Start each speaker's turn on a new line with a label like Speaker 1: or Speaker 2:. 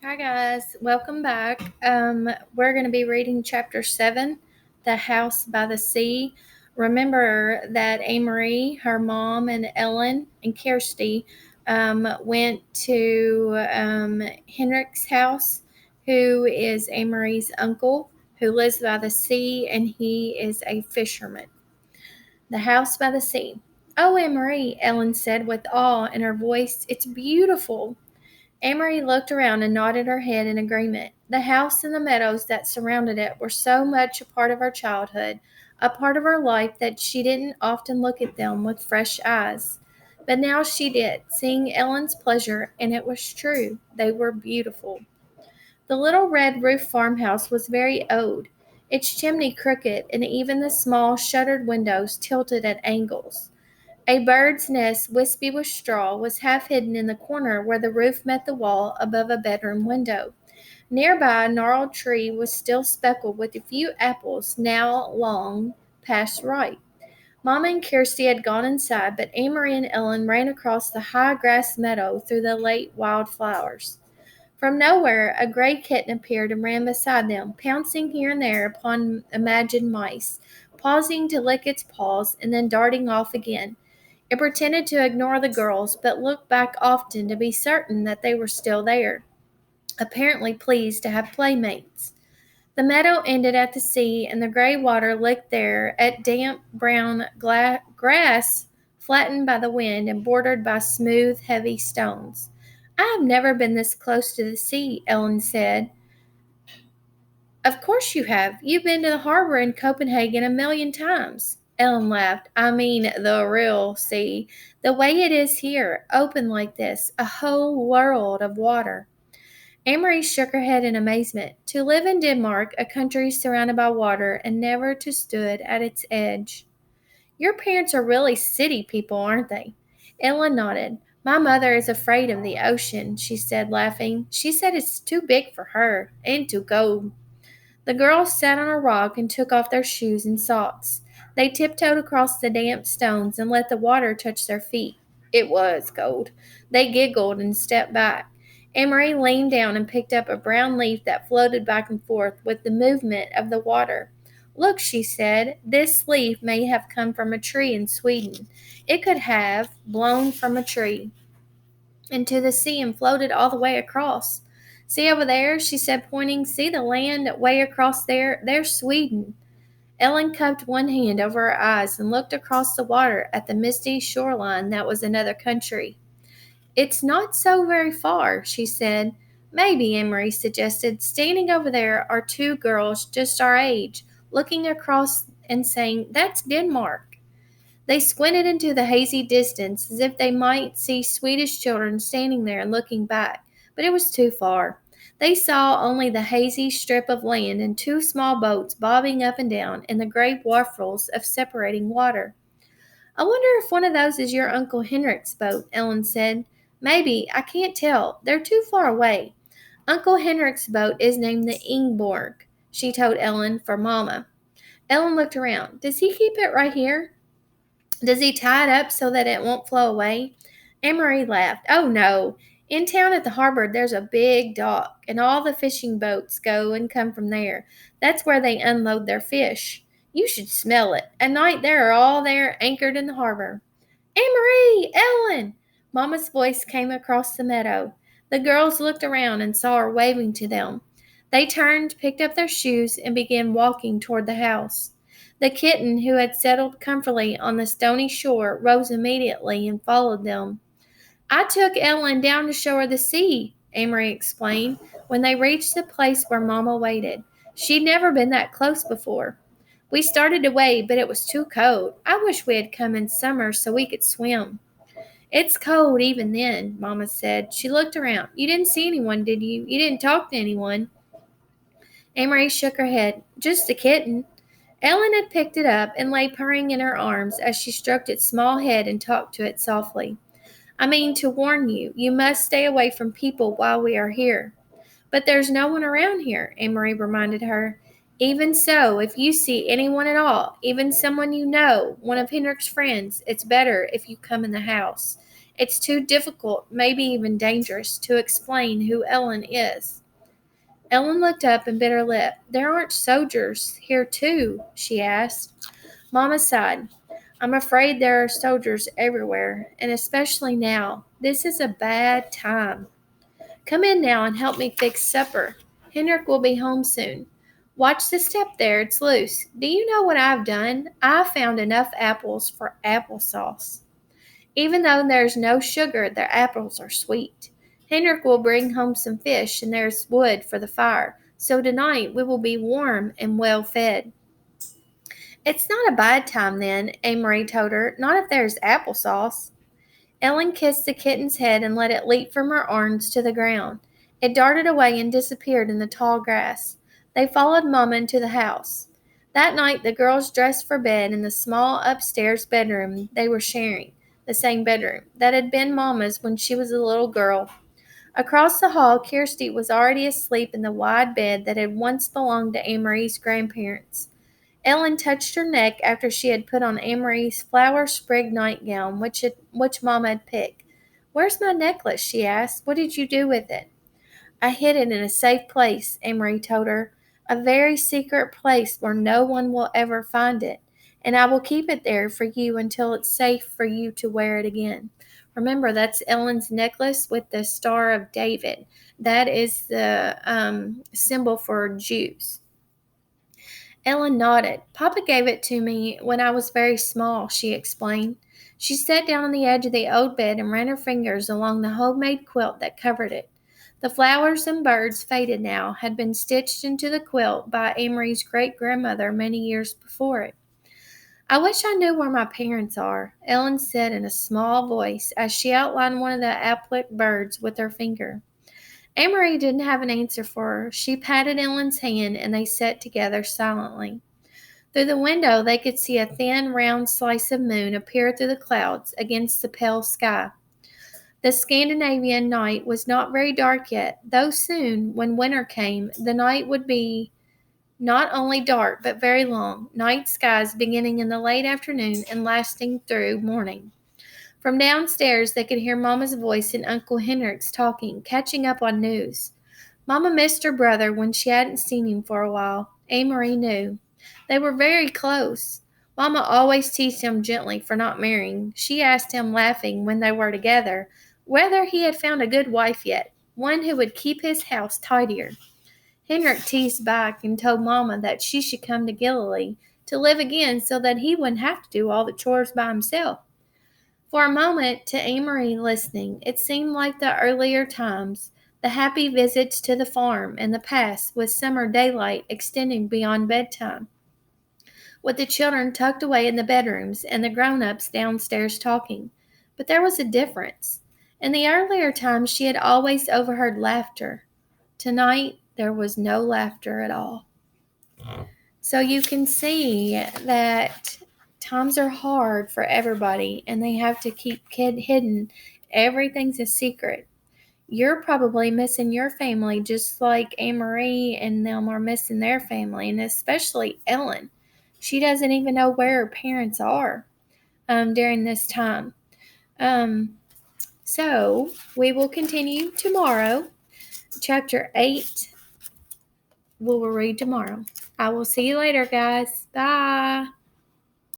Speaker 1: Hi guys, welcome back. We're going to be reading chapter 7, The House by the Sea. Remember that Amory, her mom, and Ellen and Kirsty went to Henrik's house, who is Amory's uncle, who lives by the sea, and he is a fisherman. The House by the Sea. Oh, Amory, Ellen said with awe in her voice, it's beautiful. Amory looked around and nodded her head in agreement. The house and the meadows that surrounded it were so much a part of her childhood, a part of her life that she didn't often look at them with fresh eyes. But now she did, seeing Ellen's pleasure, and it was true. They were beautiful. The little red roof farmhouse was very old, its chimney crooked, and even the small shuttered windows tilted at angles. A bird's nest, wispy with straw, was half hidden in the corner where the roof met the wall above a bedroom window. Nearby, a gnarled tree was still speckled with a few apples, now long past ripe. Mamma and Kirsty had gone inside, but Amory and Ellen ran across the high grass meadow through the late wild flowers. From nowhere, a gray kitten appeared and ran beside them, pouncing here and there upon imagined mice, pausing to lick its paws and then darting off again. It pretended to ignore the girls, but looked back often to be certain that they were still there, apparently pleased to have playmates. The meadow ended at the sea, and the gray water licked there at damp brown grass flattened by the wind and bordered by smooth, heavy stones. I have never been this close to the sea, Ellen said. Of course you have. You've been to the harbor in Copenhagen a million times. Ellen laughed. I mean the real sea. The way it is here, open like this, a whole world of water. Amory shook her head in amazement. To live in Denmark, a country surrounded by water, and never to stood at its edge. Your parents are really city people, aren't they? Ellen nodded. My mother is afraid of the ocean, she said, laughing. She said it's too big for her and too cold. The girls sat on a rock and took off their shoes and socks. They tiptoed across the damp stones and let the water touch their feet. It was cold. They giggled and stepped back. Amory leaned down and picked up a brown leaf that floated back and forth with the movement of the water. Look, she said, this leaf may have come from a tree in Sweden. It could have blown from a tree into the sea and floated all the way across. See over there, she said, pointing. See the land way across there? There's Sweden. Ellen cupped one hand over her eyes and looked across the water at the misty shoreline that was another country. It's not so very far, she said. Maybe, Emery suggested. Standing over there are two girls just our age, looking across and saying, That's Denmark. They squinted into the hazy distance as if they might see Swedish children standing there and looking back, but it was too far. They saw only the hazy strip of land and two small boats bobbing up and down in the gray waffles of separating water. I wonder if one of those is your Uncle Henrik's boat, Ellen said. Maybe, I can't tell. They're too far away. Uncle Henrik's boat is named the Ingborg, she told Ellen for Mamma. Ellen looked around. Does he keep it right here? Does he tie it up so that it won't flow away? Amory laughed. Oh, no. In town at the harbor, there's a big dock, and all the fishing boats go and come from there. That's where they unload their fish. You should smell it. At night, they're all there anchored in the harbor. Amory! Ellen! Mamma's voice came across the meadow. The girls looked around and saw her waving to them. They turned, picked up their shoes, and began walking toward the house. The kitten, who had settled comfortably on the stony shore, rose immediately and followed them. I took Ellen down to show her the sea, Amory explained, when they reached the place where Mamma waited. She'd never been that close before. We started to wade, but it was too cold. I wish we had come in summer so we could swim. It's cold even then, Mamma said. She looked around. You didn't see anyone, did you? You didn't talk to anyone. Amory shook her head. Just the kitten. Ellen had picked it up and lay purring in her arms as she stroked its small head and talked to it softly. I mean to warn you, you must stay away from people while we are here. But there's no one around here, Amory reminded her. Even so, if you see anyone at all, even someone you know, one of Henrik's friends, it's better if you come in the house. It's too difficult, maybe even dangerous, to explain who Ellen is." Ellen looked up and bit her lip. "There aren't soldiers here, too?" she asked. Mama sighed. "I'm afraid there are soldiers everywhere, and especially now. This is a bad time. Come in now and help me fix supper. Henrik will be home soon. Watch the step there, it's loose. Do you know what I've done? I've found enough apples for applesauce. Even though there's no sugar, the apples are sweet. Henrik will bring home some fish, and there's wood for the fire. So tonight we will be warm and well fed." "It's not a bad time then," Amory told her. "Not if there's applesauce." Ellen kissed the kitten's head and let it leap from her arms to the ground. It darted away and disappeared in the tall grass. They followed Mama into the house. That night the girls dressed for bed in the small upstairs bedroom they were sharing, the same bedroom that had been Mama's when she was a little girl. Across the hall, Kirsty was already asleep in the wide bed that had once belonged to Amory's grandparents. Ellen touched her neck after she had put on Amory's flower-sprigged nightgown, which Mama had picked. "Where's my necklace?" she asked. "What did you do with it?" "I hid it in a safe place," Amory told her. "A very secret place where no one will ever find it. And I will keep it there for you until it's safe for you to wear it again." Remember, that's Ellen's necklace with the Star of David. That is the symbol for Jews. Ellen nodded. "Papa gave it to me when I was very small," she explained. She sat down on the edge of the old bed and ran her fingers along the homemade quilt that covered it. The flowers and birds, faded now, had been stitched into the quilt by Amory's great-grandmother many years before it. "I wish I knew where my parents are," Ellen said in a small voice as she outlined one of the applike birds with her finger. Amory didn't have an answer for her. She patted Ellen's hand, and they sat together silently. Through the window they could see a thin, round slice of moon appear through the clouds against the pale sky. The Scandinavian night was not very dark yet, though soon, when winter came, the night would be not only dark but very long, night skies beginning in the late afternoon and lasting through morning. From downstairs they could hear Mama's voice and Uncle Henrik's talking, catching up on news. Mama missed her brother when she hadn't seen him for a while. Amory knew. They were very close. Mama always teased him gently for not marrying. She asked him, laughing, when they were together, whether he had found a good wife yet, one who would keep his house tidier. Henrik teased back and told Mama that she should come to Galilee to live again so that he wouldn't have to do all the chores by himself. For a moment, to Amory listening, it seemed like the earlier times, the happy visits to the farm and the past with summer daylight extending beyond bedtime, with the children tucked away in the bedrooms and the grown-ups downstairs talking. But there was a difference. In the earlier times she had always overheard laughter. Tonight there was no laughter at all. So you can see that times are hard for everybody and they have to keep hidden. Everything's a secret. You're probably missing your family just like Amory and them are missing their family, and especially Ellen. She doesn't even know where her parents are during this time. So we will continue tomorrow. Chapter 8 we will read tomorrow. I will see you later, guys. Bye.